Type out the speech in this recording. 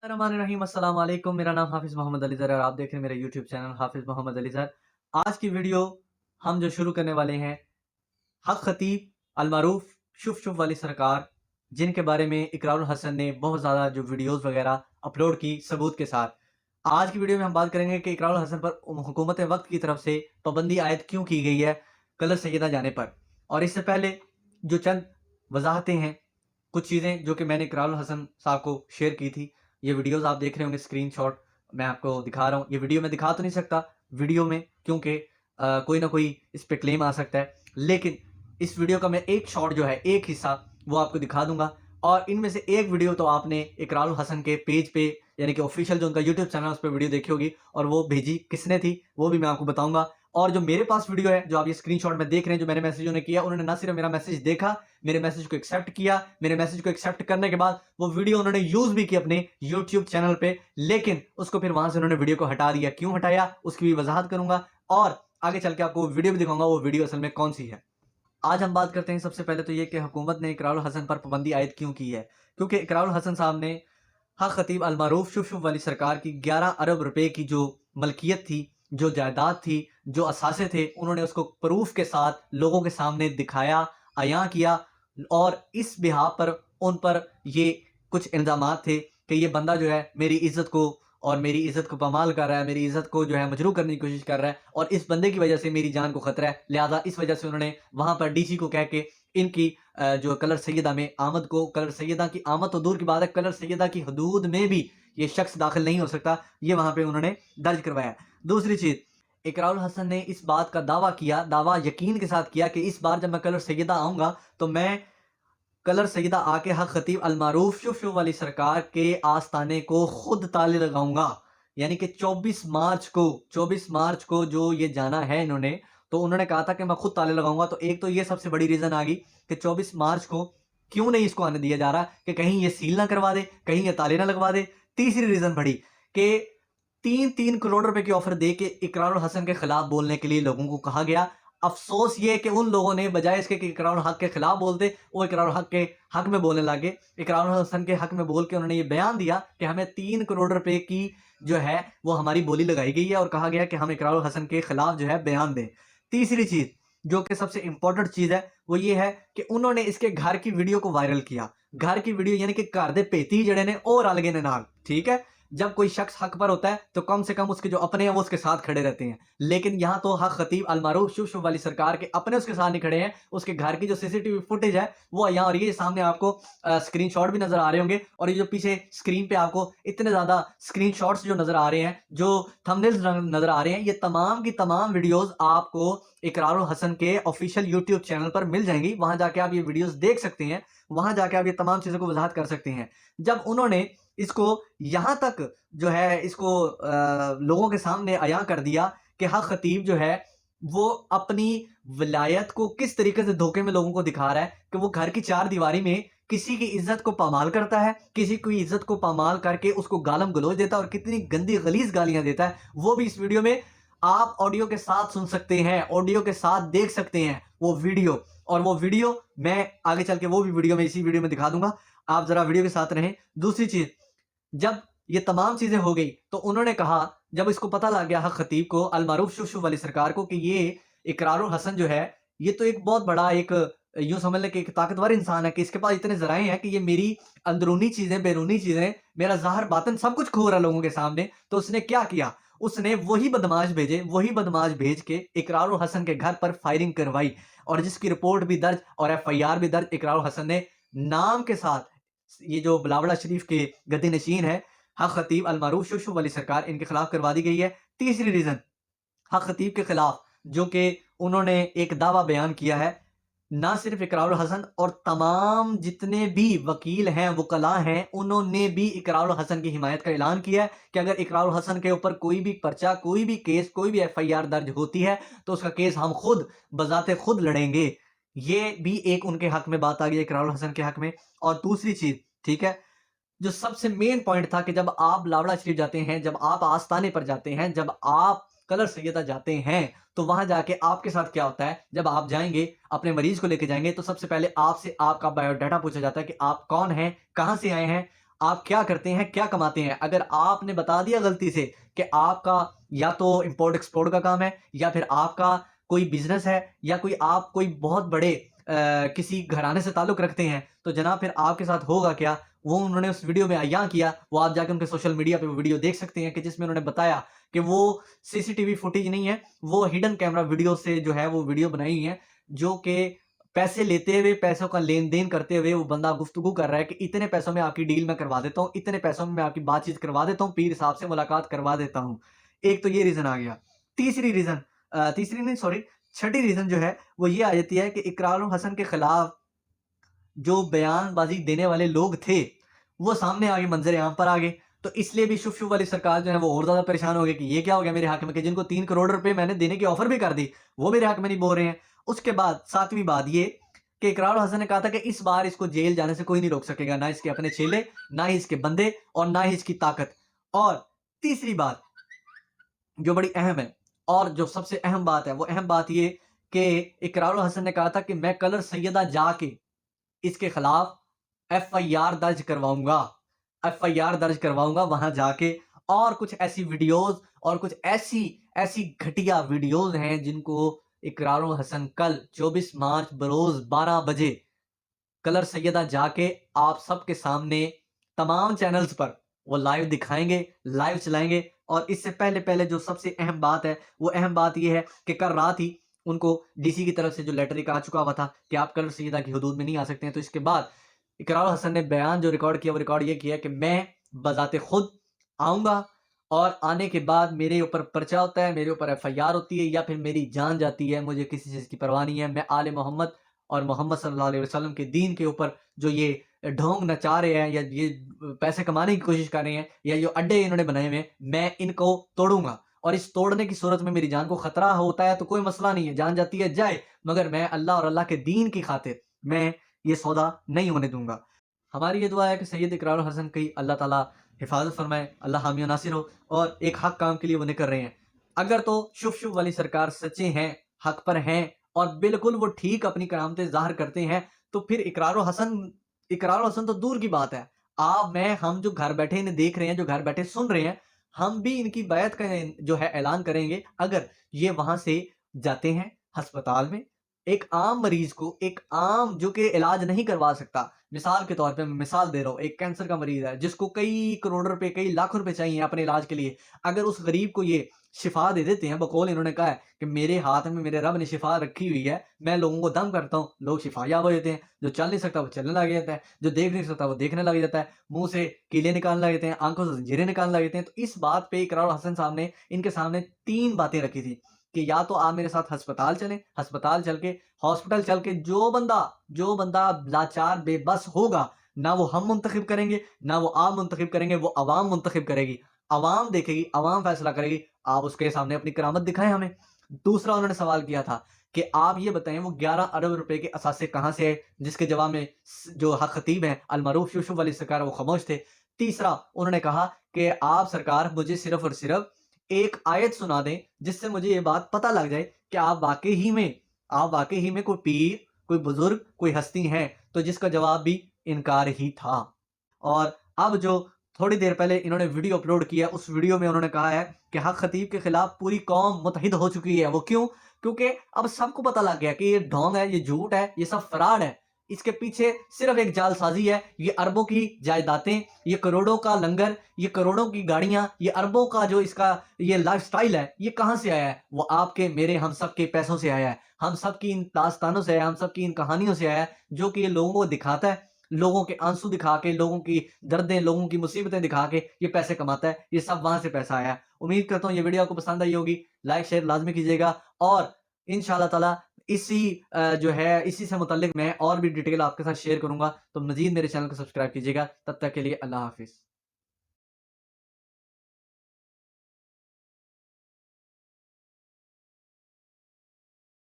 रहीम अस्सलाम वालेकुम। मेरा नाम हाफिज़ मोहम्मद अली ज़र और आप देख रहे हैं मेरा यूट्यूब चैनल हाफिज़ मोहम्मद अली ज़र। आज की वीडियो हम जो शुरू करने वाले हैं, हक खतीब अलमारूफ शुफ शुफ वाली सरकार, जिनके बारे में इकरारुल हसन ने बहुत ज़्यादा जो वीडियोज़ वगैरह अपलोड की सबूत के साथ। आज की वीडियो में हम बात करेंगे कि इकरारुल हसन पर हुकूमत वक्त की तरफ से पाबंदी आयद क्यों की गई है कलर सैयदा जाने पर। और इससे पहले जो चंद वजाहतें हैं, कुछ चीज़ें जो कि मैंने इकरारुल हसन साहब को शेयर की थी, ये वीडियोज़ आप देख रहे होंगे, स्क्रीनशॉट मैं आपको दिखा रहा हूँ। ये वीडियो मैं दिखा तो नहीं सकता वीडियो में, क्योंकि कोई ना कोई इस पे क्लेम आ सकता है। लेकिन इस वीडियो का मैं एक शॉट जो है, एक हिस्सा वो आपको दिखा दूँगा और इनमें से एक वीडियो तो आपने इकरारुल हसन के पेज पे, यानी कि ऑफ़िशियल जो उनका यूट्यूब चैनल है उस पे वीडियो देखी होगी और वो भेजी किसने थी, वो भी मैं आपको बताऊँगा। और जो मेरे पास वीडियो है, जो आप ये स्क्रीनशॉट में देख रहे हैं, जो मैंने मैसेज उन्हें किया, उन्होंने ना सिर्फ़ मेरा मैसेज देखा, मेरे मैसेज को एक्सेप्ट किया, मेरे मैसेज को एक्सेप्ट करने के बाद वो वीडियो उन्होंने यूज़ भी की अपने यूट्यूब चैनल पे, लेकिन उसको फिर वहाँ से उन्होंने वीडियो को हटा दिया। क्यों हटाया, उसकी भी वज़ाहत करूँगा और आगे चल के आपको वो वीडियो भी दिखाऊँगा, वो वीडियो असल में कौन-सी है। आज हम बात करते हैं सबसे पहले तो ये कि हुकूमत ने इकरारुल हसन पर पाबंदी आयद क्यों की है? क्योंकि इकरारुल हसन साहब ने हक खतीब अलमारूफ शुफ शुफ वाली सरकार की 11 अरब रुपए की जो मलकियत थी, जो जायदाद थी, जो असासे थे, उन्होंने उसको प्रूफ के साथ लोगों के सामने दिखाया, अयां किया और इस बिहाफ पर उन पर ये कुछ इल्ज़ामात थे कि ये बंदा जो है मेरी इज़्ज़त को और मेरी इज़्ज़त को पामाल कर रहा है, मेरी इज़्ज़त को जो है मजरूह करने की कोशिश कर रहा है और इस बंदे की वजह से मेरी जान को खतरा है। लिहाज़ा इस वजह से उन्होंने वहाँ पर डीसी को कह के इनकी जो कलर सैयदा में आमद को, कलर सैयदा की आमद तो दूर की बात है, कलर सैयदा की हदूद में भी ये शख्स दाखिल नहीं हो सकता, ये वहाँ पे उन्होंने दर्ज करवाया। दूसरी चीज़, इकरारुल हसन ने इस बात का दावा किया, दावा यकीन के साथ किया कि इस बार जब मैं कलर सैयदा आऊँगा, तो मैं कलर सैयदा आके हक खतीब अलमारूफ शुफ शुफ वाली सरकार के आस्ताने को खुद ताले लगाऊँगा। यानी कि 24 मार्च को जो ये जाना है इन्होंने, तो उन्होंने कहा था कि मैं खुद ताले लगाऊँगा। तो एक तो ये सबसे बड़ी रीज़न आ गई कि 24 मार्च को क्यों नहीं इसको आने दिया जा रहा, कि कहीं ये सील ना करवा दे, कहीं ये ताले ना लगवा दे। तीसरी रीज़न बढ़ी कि 3-3 करोड़ रुपए की ऑफ़र दे के इकरारुल हसन के खिलाफ बोलने के लिए लोगों को कहा गया। अफ़सोस ये है कि उन लोगों ने बजाय इसके कि इकरारुल हक के खिलाफ बोलते, वो इकरारुल हक के हक में बोलने लगे। इकरारुल हसन के हक में बोल के उन्होंने ये बयान दिया कि हमें 3 करोड़ रुपए की जो है वो हमारी बोली लगाई गई है और कहा गया कि हम इकरारुल हसन के खिलाफ जो है बयान दें। तीसरी चीज़, जो कि सबसे इम्पोर्टेंट चीज़ है, वो ये है कि उन्होंने इसके घर की वीडियो को वायरल किया। घर की वीडियो यानी कि घर दे पेती जड़े ने और रल गए ने नाल, ठीक है? जब कोई शख्स हक पर होता है तो कम से कम उसके जो अपने हैं वो उसके साथ खड़े रहते हैं, लेकिन यहाँ तो हक खतीब अलमारूफ शुफ शुफ वाली सरकार के अपने उसके साथ नहीं खड़े हैं। उसके घर की जो सीसीटीवी फुटेज है वो यहाँ, और ये सामने आपको स्क्रीनशॉट भी नजर आ रहे होंगे और ये जो पीछे स्क्रीन पे आपको इतने ज्यादा स्क्रीनशॉट्स जो नजर आ रहे हैं, जो थंबनेल्स नजर आ रहे हैं, ये तमाम की तमाम वीडियोस आपको इकरारुल हसन के ऑफिशियल यूट्यूब चैनल पर मिल जाएंगी। वहां जाके आप ये वीडियोस देख सकते हैं, वहां जाके आप ये तमाम चीजों को वजाहत कर सकते हैं। जब उन्होंने इसको यहाँ तक जो है इसको लोगों के सामने अयां कर दिया कि हक खतीब जो है वो अपनी विलायत को किस तरीके से धोखे में लोगों को दिखा रहा है कि वो घर की चार दीवारी में किसी की इज्जत को पामाल करता है, किसी की इज्जत को पामाल करके उसको गालम गलोच देता है और कितनी गंदी गलीज गालियां देता है, वो भी इस वीडियो में आप ऑडियो के साथ सुन सकते हैं, ऑडियो के साथ देख सकते हैं वो वीडियो। और वो वीडियो मैं आगे चल के वो भी वीडियो में इसी वीडियो में दिखा दूंगा, आप जरा वीडियो के साथ रहें। दूसरी चीज, जब ये तमाम चीजें हो गई तो उन्होंने कहा, जब इसको पता लग गया हक खतीब को अलमारूफ शुफ शुफ वाली सरकार को कि ये इकरारुल हसन जो है ये तो एक बहुत बड़ा एक यूं समझ लें कि एक ताकतवर इंसान है, कि इसके पास इतने जराए हैं कि ये मेरी अंदरूनी चीजें, बैरूनी चीजें, मेरा ज़ाहिर बातिन सब कुछ खो रहा है लोगों के सामने। तो उसने क्या किया, उसने वही बदमाश भेजे, वही बदमाश भेज के इकरारुल हसन के घर पर फायरिंग करवाई और जिसकी रिपोर्ट भी दर्ज और एफआईआर भी दर्ज इकरारुल हसन ने नाम के साथ। ये जो बिलावड़ा शरीफ के गद्दी नशीन है हक खतीब अलमारूफ शुफ शुफ वाली सरकार, इनके खिलाफ करवा दी गई है। तीसरी रीजन, हक खतीब के खिलाफ जो कि उन्होंने एक दावा बयान किया है, ना सिर्फ इकरारुल हसन और तमाम जितने भी वकील हैं, वकला हैं, उन्होंने भी इकरारुल हसन की हिमायत का ऐलान किया है कि अगर इकरारुल हसन के ऊपर कोई भी पर्चा, कोई भी केस, कोई भी एफआईआर दर्ज होती है तो उसका केस हम खुद बजाते खुद लड़ेंगे। ये भी एक उनके हक में बात आ गई इकरारुल हसन के हक में। और दूसरी चीज, ठीक है, जो सबसे मेन पॉइंट था कि जब आप लावड़ा शरीफ जाते हैं, जब आप आस्ताने पर जाते हैं, जब आप कलर सैयदा जाते हैं, तो वहां जाके आपके साथ क्या होता है, जब आप जाएंगे अपने मरीज को लेके जाएंगे तो सबसे पहले आपसे आपका बायोडाटा पूछा जाता है कि आप कौन हैं, कहां से आए हैं, आप क्या करते हैं, क्या कमाते हैं। अगर आपने बता दिया गलती से कि आपका या तो इंपोर्ट एक्सपोर्ट का काम है, या फिर आपका कोई बिजनेस है, या आप कोई बहुत बड़े किसी घराने से ताल्लुक रखते हैं, तो जनाब फिर आपके साथ होगा क्या, वो उन्होंने उस वीडियो में अयां किया। वो आप जाकर उनके सोशल मीडिया पे वो वीडियो देख सकते हैं कि जिसमें उन्होंने बताया कि वो सीसीटीवी फुटेज नहीं है, वो हिडन कैमरा वीडियो से जो है वो वीडियो बनाई हुई है, जो कि पैसे लेते हुए, पैसों का लेन-देन करते हुए वो बंदा गुफ्तगू कर रहा है कि इतने पैसों में आपकी डील मैं करवा देता हूँ, इतने पैसों में मैं आपकी बातचीत करवा देता हूँ, पीर साहब से मुलाकात करवा देता हूँ। एक तो ये रीज़न आ गया। तीसरी रीज़न तीसरी नहीं सॉरी छठी रीज़न जो है वो ये आ जाती है कि इकरार हसन के खिलाफ जो बयानबाजी देने वाले लोग थे, वो सामने आ गए, मंज़र आम पर आ गए। तो इसलिए भी शुभ-शुभ वाली सरकार जो है वो और ज़्यादा परेशान हो गई कि ये क्या हो गया मेरे हक में, कि जिनको 3 करोड़ रुपए मैंने देने की ऑफ़र भी कर दी, वो मेरे हक में नहीं बोल रहे हैं। उसके बाद 7वीं बात ये कि इकरार हसन ने कहा था कि इस बार इसको जेल जाने से कोई नहीं रोक सकेगा, ना इसके अपने चेले, ना ही इसके बंदे और ना ही इसकी ताकत। और तीसरी बात जो बड़ी अहम है, और जो सबसे अहम बात है, वो अहम बात ये कि इकरार हसन ने कहा था कि मैं कलर सैयदा जाके इसके खिलाफ एफआईआर दर्ज करवाऊंगा, एफआईआर दर्ज करवाऊंगा वहां जाके। और कुछ ऐसी वीडियोस और कुछ ऐसी ऐसी घटिया वीडियोस हैं जिनको इकरार हसन कल 24 मार्च बरोज 12 बजे कलर सैयदा जाके आप सबके सामने तमाम चैनल्स पर वो लाइव दिखाएंगे, लाइव चलाएंगे। और इससे पहले पहले जो सबसे अहम बात है, वो अहम बात ये है कि कल रात ही उनको डीसी की तरफ से जो लेटर एक आ चुका हुआ था कि आप कलर सैयदा की हदूद में नहीं आ सकते हैं। तो इसके बाद इकरार हसन ने बयान जो रिकॉर्ड किया, वो रिकॉर्ड ये किया कि मैं बजाते खुद आऊंगा, और आने के बाद मेरे ऊपर पर्चा होता है, मेरे ऊपर एफआईआर होती है, या फिर मेरी जान जाती है, मुझे किसी चीज़ की परवाह नहीं है। मैं आले मोहम्मद और मोहम्मद सल्लल्लाहु अलैहि वसल्लम के दीन के ऊपर जो ये ढोंग नचा रहे हैं, या ये पैसे कमाने की कोशिश कर रहे हैं, या जो अड्डे इन्होंने बनाए हुए हैं, मैं इनको तोड़ूंगा। और इस तोड़ने की सूरत में मेरी जान को खतरा होता है तो कोई मसला नहीं है, जान जाती है जाए, मगर मैं अल्लाह और अल्लाह के दीन की खातिर मैं ये सौदा नहीं होने दूंगा। हमारी ये दुआ है कि सैयद इकरार हसन की अल्लाह ताला हिफाजत फरमाए, अल्लाह हामी और नासिर हो, और एक हक काम के लिए वो निकल रहे हैं। अगर तो शुभ शुभ वाली सरकार सच्चे हैं, हक पर हैं, और बिल्कुल वो ठीक अपनी करामतें ज़ाहिर करते हैं, तो फिर इकरार हसन तो दूर की बात है। आप, मैं, हम जो घर बैठे इन्हें देख रहे हैं, जो घर बैठे सुन रहे हैं, हम भी इनकी बैत का जो है ऐलान करेंगे अगर ये वहां से जाते हैं अस्पताल में। एक आम मरीज को, एक आम जो कि इलाज नहीं करवा सकता, मिसाल के तौर पे मैं मिसाल दे रहा हूँ, एक कैंसर का मरीज है जिसको कई करोड़ रुपए, कई लाख रुपए चाहिए अपने इलाज के लिए। अगर उस गरीब को ये शिफा दे देते हैं, बकौल इन्होंने कहा है कि मेरे हाथ में मेरे रब ने शिफा रखी हुई है, मैं लोगों को दम करता हूँ, लोग शिफा याब हो जाते हैं। जो चल नहीं सकता वो चलने लग जाता है, जो देख नहीं सकता वो देखने लग जाता है, मुंह से कीले निकालने लग जाते हैं, आंखों से जंजीरें निकालने लग जाते हैं। तो इस बात पे इकरार हसन साहब ने इनके सामने 3 बातें रखी थी कि या तो आप मेरे साथ अस्पताल चलें, अस्पताल चल के, हॉस्पिटल चल के जो बंदा लाचार बेबस होगा, ना वो हम मुंतखब करेंगे, ना वो आप मुंतखब करेंगे, वो अवाम मुंतखब करेगी। अवाम देखेगी, अवाम फैसला करेगी। आप उसके सामने अपनी करामत दिखाएं हमें। दूसरा उन्होंने सवाल किया था कि आप ये बताएं वो 11 अरब रुपए के असासे कहां से आए, जिसके जवाब में जो हक खतीब है अलमारूफ यूसुफ वाली सरकार वो खामोश थे। तीसरा उन्होंने कहा कि आप सरकार मुझे सिर्फ और सिर्फ एक आयत सुना दें जिससे मुझे ये बात पता लग जाए कि आप वाकई ही में कोई पीर, कोई बुजुर्ग, कोई हस्ती हैं। तो जिसका जवाब भी इनकार ही था। और अब जो थोड़ी देर पहले इन्होंने वीडियो अपलोड किया, उस वीडियो में उन्होंने कहा है कि हक खतीब के खिलाफ पूरी कौम मुतहिद हो चुकी है। वो क्यों? क्योंकि अब सबको पता लग गया कि ये ढोंग है, ये झूठ है, ये सब फ्रॉड है। इसके पीछे सिर्फ एक जालसाजी है। ये अरबों की जायदादें, ये करोड़ों का लंगर, ये करोड़ों की गाड़ियां, ये अरबों का जो इसका ये लाइफस्टाइल है, ये कहां से आया है? वो आपके, मेरे, हम सब के पैसों से आया है। हम सब की इन दास्तानों से आया है, हम सब की इन कहानियों से आया है, जो कि ये लोगों को दिखाता है, लोगों के आंसू दिखा के, लोगों की दर्दें, लोगों की मुसीबतें दिखा के ये पैसे कमाता है। ये सब वहां से पैसा आया है। उम्मीद करता हूँ ये वीडियो आपको पसंद आई होगी। लाइक शेयर लाजमी कीजिएगा, और इंशाल्लाह ताला इसी जो है इसी से मुतल्लिक मैं और भी डिटेल आपके साथ शेयर करूंगा। तो मजीद मेरे चैनल को सब्सक्राइब कीजिएगा। तब तक के लिए अल्लाह हाफिज।